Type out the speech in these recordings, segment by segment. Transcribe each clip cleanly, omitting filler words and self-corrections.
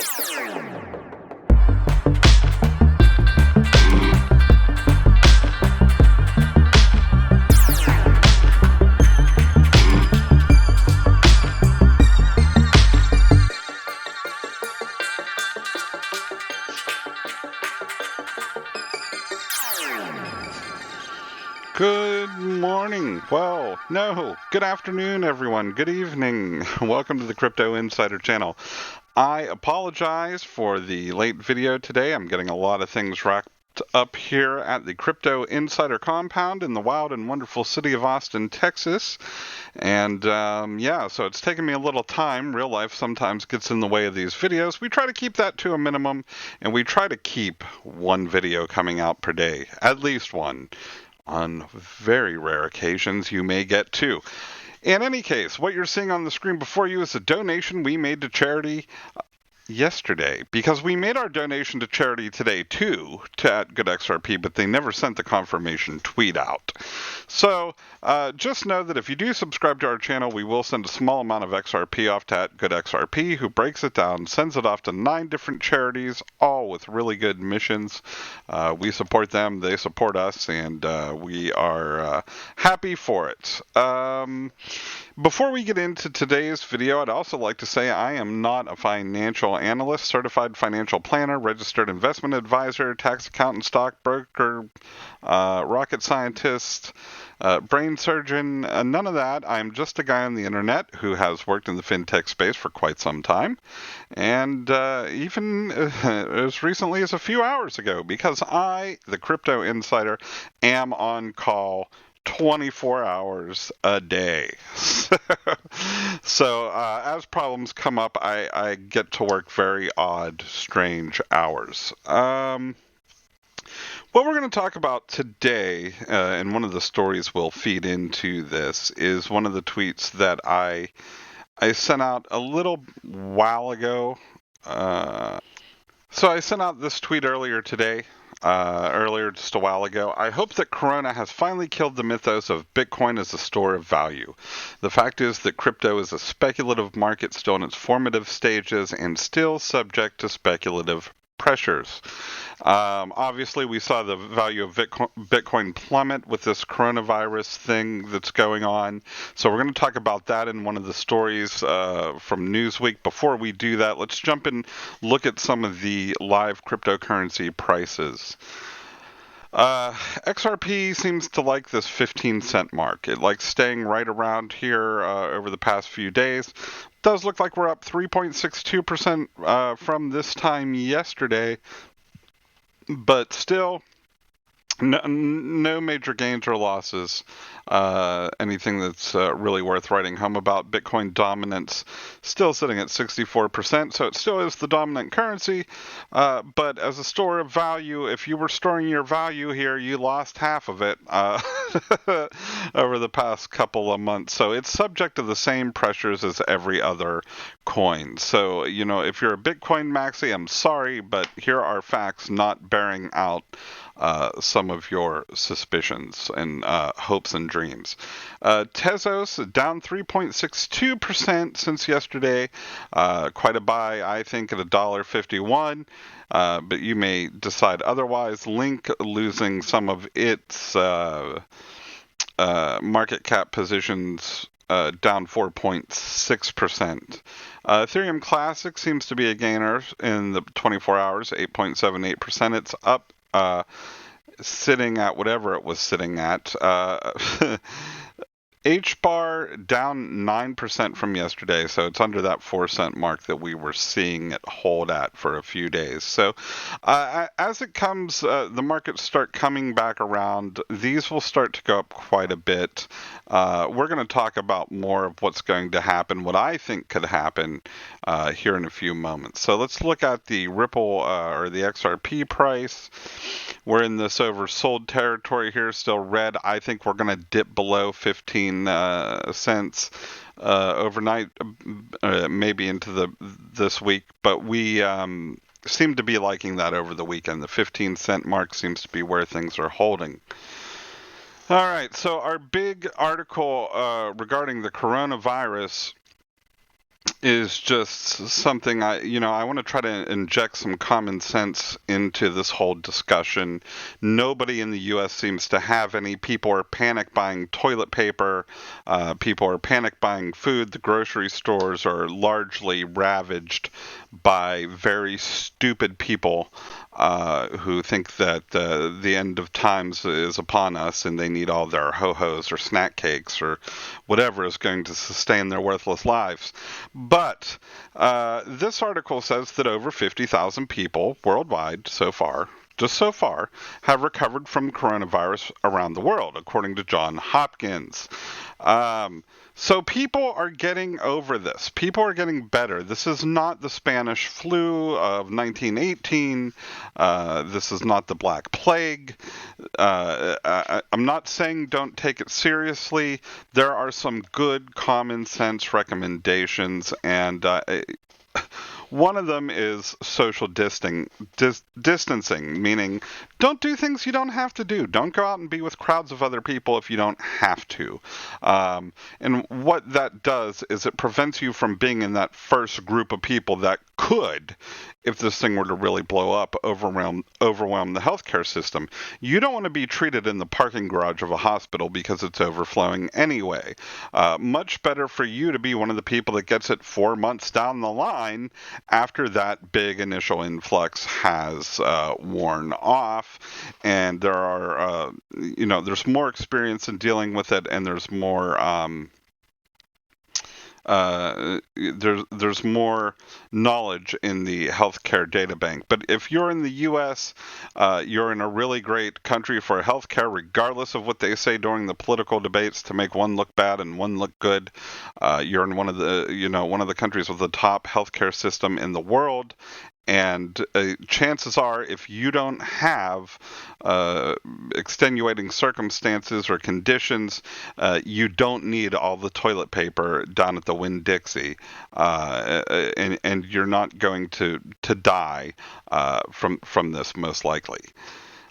Good morning. Well, no. Good afternoon, everyone. Good evening. Welcome to the Crypto Insider channel. I apologize for the late video today. I'm getting a lot of things wrapped up here at the Crypto Insider compound in the wild and wonderful city of Austin, Texas. And so it's taken me a little time. Real life sometimes gets in the way of these videos. We try to keep that to a minimum, and we try to keep one video coming out per day, at least one. On very rare occasions, you may get two. In any case, what you're seeing on the screen before you is a donation we made to charity yesterday, because we made our donation to charity today too, to @GoodXRP, but they never sent the confirmation tweet out. So just know that if you do subscribe to our channel, we will send a small amount of XRP off to @GoodXRP, who breaks it down, sends it off to 9 different charities, all with really good missions. We support them, they support us, and we are happy for it. Before we get into today's video, I'd also like to say I am not a financial analyst, certified financial planner, registered investment advisor, tax accountant, stockbroker, rocket scientist, brain surgeon, none of that. I'm just a guy on the internet who has worked in the fintech space for quite some time, and even as recently as a few hours ago, because I, the Crypto Insider, am on call 24 hours a day. So as problems come up, I get to work very odd, strange hours. What we're going to talk about today, and one of the stories we'll feed into this, is one of the tweets that I sent out a little while ago. So I sent out this tweet earlier today. Just a while ago. I hope that Corona has finally killed the mythos of Bitcoin as a store of value. The fact is that crypto is a speculative market still in its formative stages and still subject to speculative pressures. Obviously, we saw the value of Bitcoin plummet with this coronavirus thing that's going on. So we're going to talk about that in one of the stories from Newsweek. Before we do that, let's jump in, look at some of the live cryptocurrency prices. XRP seems to like this 15-cent mark. It likes staying right around here over the past few days. Does look like we're up 3.62% from this time yesterday, but still no major gains or losses. Anything that's really worth writing home about. Bitcoin dominance still sitting at 64%, so it still is the dominant currency. But as a store of value, if you were storing your value here, you lost half of it over the past couple of months. So it's subject to the same pressures as every other coin. So, if you're a Bitcoin maxi, I'm sorry, but here are facts not bearing out some of your suspicions and hopes and dreams. Tezos down 3.62% since yesterday. Quite a buy, I think, at $1.51. But you may decide otherwise. Link losing some of its market cap positions, down 4.6%. Ethereum Classic seems to be a gainer in the 24 hours, 8.78%. It's up, sitting at whatever it was sitting at. H-bar down 9% from yesterday, so it's under that 4-cent mark that we were seeing it hold at for a few days. So as it comes, the markets start coming back around. These will start to go up quite a bit. We're going to talk about more of what's going to happen, what I think could happen here in a few moments. So let's look at the Ripple or the XRP price. We're in this oversold territory here, still red. I think we're going to dip below 15 cents overnight, maybe into this week, but we seem to be liking that over the weekend. The 15-cent mark seems to be where things are holding. All right, so our big article regarding the coronavirus is just something I want to try to inject some common sense into this whole discussion. Nobody in the U.S. seems to have any. People are panic buying toilet paper. People are panic buying food. The grocery stores are largely ravaged by very stupid people who think that the end of times is upon us and they need all their ho-hos or snack cakes or whatever is going to sustain their worthless lives. But this article says that over 50,000 people worldwide so far, just so far, have recovered from coronavirus around the world, according to John Hopkins. So people are getting over this. People are getting better. This is not the Spanish flu of 1918. This is not the Black Plague. I'm not saying don't take it seriously. There are some good common sense recommendations, and one of them is social distancing, meaning don't do things you don't have to do. Don't go out and be with crowds of other people if you don't have to. And what that does is it prevents you from being in that first group of people that could, if this thing were to really blow up, overwhelm the healthcare system. You don't want to be treated in the parking garage of a hospital because it's overflowing anyway. Much better for you to be one of the people that gets it 4 months down the line after that big initial influx has worn off, and there are, there's more experience in dealing with it, and there's more there's more knowledge in the healthcare data bank. But if you're in the U.S., you're in a really great country for healthcare, regardless of what they say during the political debates to make one look bad and one look good. You're in one of the countries with the top healthcare system in the world. And chances are, if you don't have extenuating circumstances or conditions, you don't need all the toilet paper down at the Winn-Dixie, and you're not going to die from this, most likely.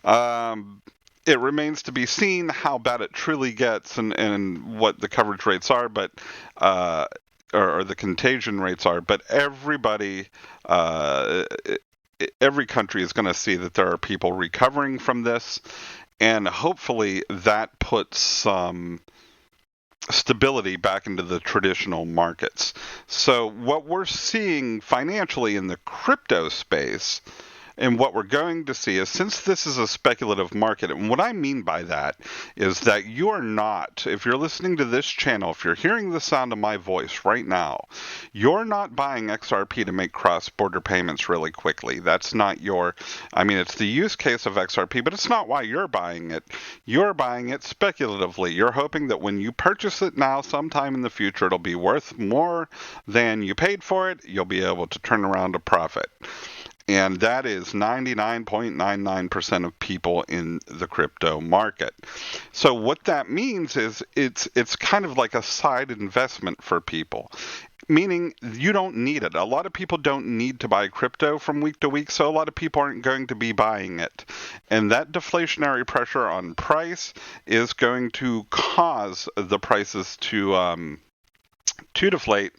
It remains to be seen how bad it truly gets and what the coverage rates are, but or the contagion rates are, but everybody, every country is going to see that there are people recovering from this, and hopefully that puts some stability back into the traditional markets. So what we're seeing financially in the crypto space, and what we're going to see is, since this is a speculative market, and what I mean by that is that you are not, if you're listening to this channel, if you're hearing the sound of my voice right now, you're not buying XRP to make cross-border payments really quickly. That's not it's the use case of XRP, but it's not why you're buying it. You're buying it speculatively. You're hoping that when you purchase it now, sometime in the future, it'll be worth more than you paid for it. You'll be able to turn around a profit. And that is 99.99% of people in the crypto market. So what that means is it's kind of like a side investment for people, meaning you don't need it. A lot of people don't need to buy crypto from week to week, so a lot of people aren't going to be buying it. And that deflationary pressure on price is going to cause the prices to deflate.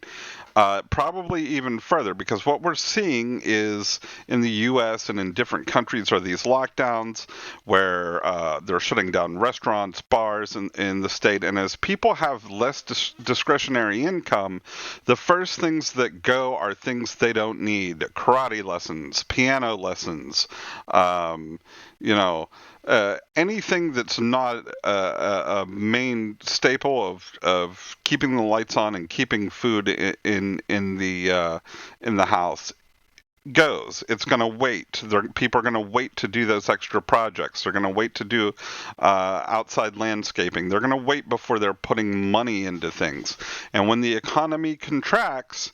Probably even further, because what we're seeing is in the U.S. and in different countries are these lockdowns where they're shutting down restaurants, bars in the state. And as people have less discretionary income, the first things that go are things they don't need: karate lessons, piano lessons, anything that's not a main staple of keeping the lights on and keeping food in the house goes. It's going to wait. People are going to wait to do those extra projects. They're going to wait to do outside landscaping. They're going to wait before they're putting money into things. And when the economy contracts,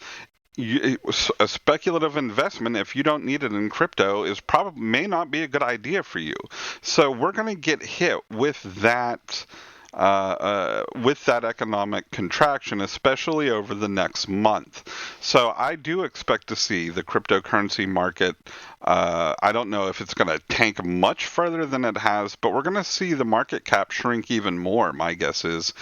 a speculative investment, if you don't need it in crypto, may not be a good idea for you. So we're going to get hit with that with that economic contraction, especially over the next month. So I do expect to see the cryptocurrency market. I don't know if it's going to tank much further than it has, but we're going to see the market cap shrink even more, my guess is,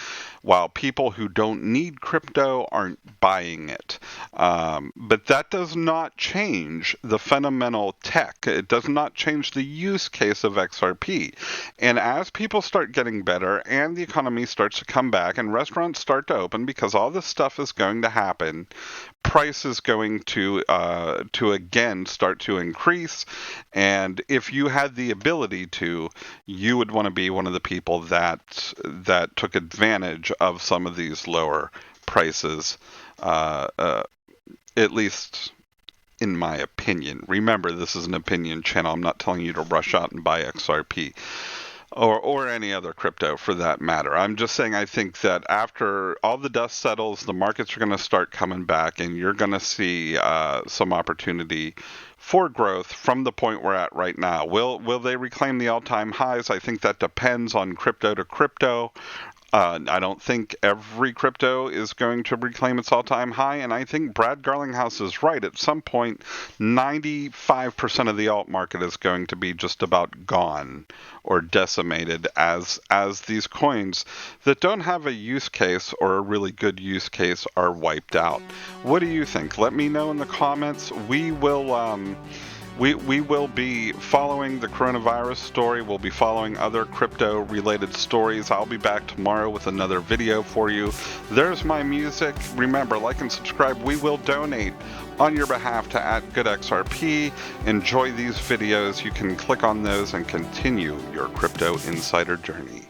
while people who don't need crypto aren't buying it. But that does not change the fundamental tech. It does not change the use case of XRP. And as people start getting better and the economy starts to come back and restaurants start to open, because all this stuff is going to happen, price is going to again start to increase. And if you had the ability to, you would want to be one of the people that took advantage of some of these lower prices, at least in my opinion. Remember, this is an opinion channel. I'm not telling you to rush out and buy XRP. Or any other crypto for that matter. I'm just saying I think that after all the dust settles, the markets are going to start coming back, and you're going to see some opportunity for growth from the point we're at right now. Will they reclaim the all-time highs? I think that depends on crypto to crypto. I don't think every crypto is going to reclaim its all-time high, and I think Brad Garlinghouse is right. At some point, 95% of the alt market is going to be just about gone or decimated as these coins that don't have a use case or a really good use case are wiped out. What do you think? Let me know in the comments. We will be following the coronavirus story. We'll be following other crypto-related stories. I'll be back tomorrow with another video for you. There's my music. Remember, like and subscribe. We will donate on your behalf to @GoodXRP. Enjoy these videos. You can click on those and continue your crypto insider journey.